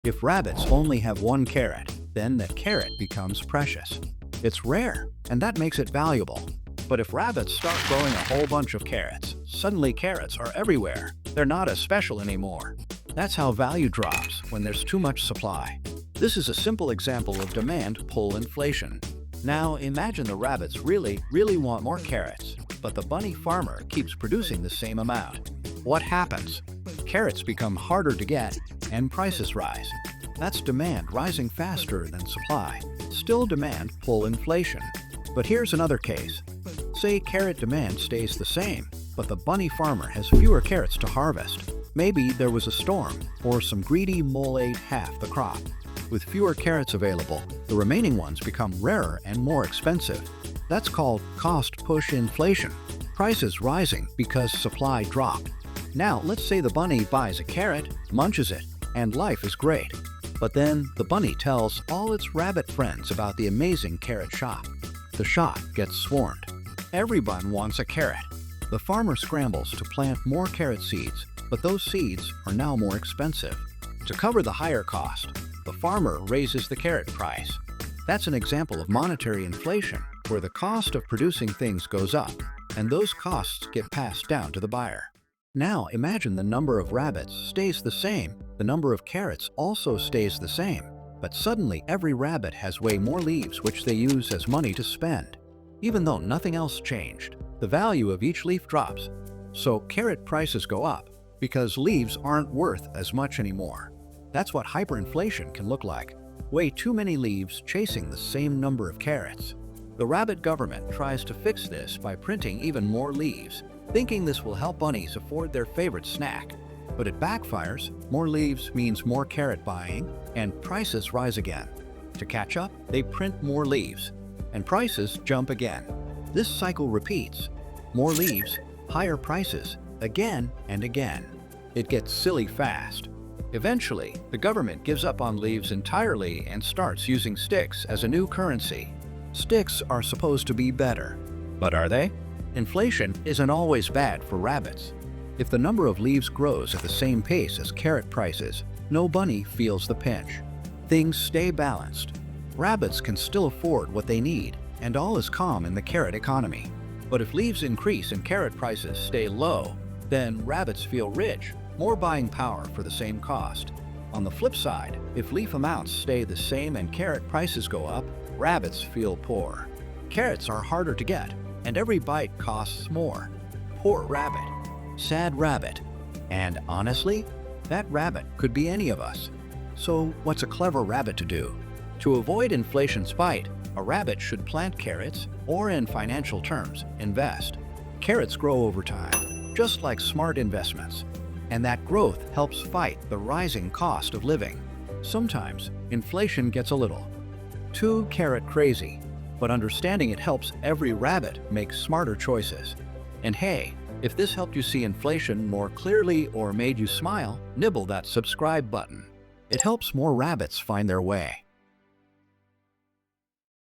If rabbits only have one carrot, then that carrot becomes precious. It's rare, and that makes it valuable. But if rabbits start growing a whole bunch of carrots, suddenly carrots are everywhere. They're not as special anymore. That's how value drops when there's too much supply. This is a simple example of demand-pull inflation. Now imagine the rabbits really want more carrots, but the bunny farmer keeps producing the same amount. What happens? Carrots become harder to get, and prices rise. That's demand rising faster than supply. Still demand-pull inflation. But here's another case. Say carrot demand stays the same, but the bunny farmer has fewer carrots to harvest. Maybe there was a storm, or some greedy mole ate half the crop. With fewer carrots available, the remaining ones become rarer and more expensive. That's called cost-push inflation. Prices rising because supply dropped. Now, let's say the bunny buys a carrot, munches it, and life is great. But then, the bunny tells all its rabbit friends about the amazing carrot shop. The shop gets swarmed. Everyone wants a carrot. The farmer scrambles to plant more carrot seeds, but those seeds are now more expensive. To cover the higher cost, the farmer raises the carrot price. That's an example of monetary inflation, where the cost of producing things goes up, and those costs get passed down to the buyer. Now imagine the number of rabbits stays the same, the number of carrots also stays the same, but suddenly every rabbit has way more leaves which they use as money to spend. Even though nothing else changed, the value of each leaf drops. So carrot prices go up, because leaves aren't worth as much anymore. That's what hyperinflation can look like. Way too many leaves chasing the same number of carrots. The rabbit government tries to fix this by printing even more leaves, thinking this will help bunnies afford their favorite snack. But it backfires. More leaves means more carrot buying, and prices rise again. To catch up, they print more leaves, and prices jump again. This cycle repeats. More leaves, higher prices, again and again. It gets silly fast. Eventually, the government gives up on leaves entirely and starts using sticks as a new currency. Sticks are supposed to be better. But are they? Inflation isn't always bad for rabbits. If the number of leaves grows at the same pace as carrot prices, no bunny feels the pinch. Things stay balanced. Rabbits can still afford what they need, and all is calm in the carrot economy. But if leaves increase and carrot prices stay low, then rabbits feel rich, more buying power for the same cost. On the flip side, if leaf amounts stay the same and carrot prices go up, rabbits feel poor. Carrots are harder to get, and every bite costs more. Poor rabbit. Sad rabbit. And honestly, that rabbit could be any of us. So what's a clever rabbit to do? To avoid inflation's bite, a rabbit should plant carrots, or in financial terms, invest. Carrots grow over time, just like smart investments. And that growth helps fight the rising cost of living. Sometimes, inflation gets a little too carrot crazy, but understanding it helps every rabbit make smarter choices. And hey, if this helped you see inflation more clearly or made you smile, nibble that subscribe button. It helps more rabbits find their way.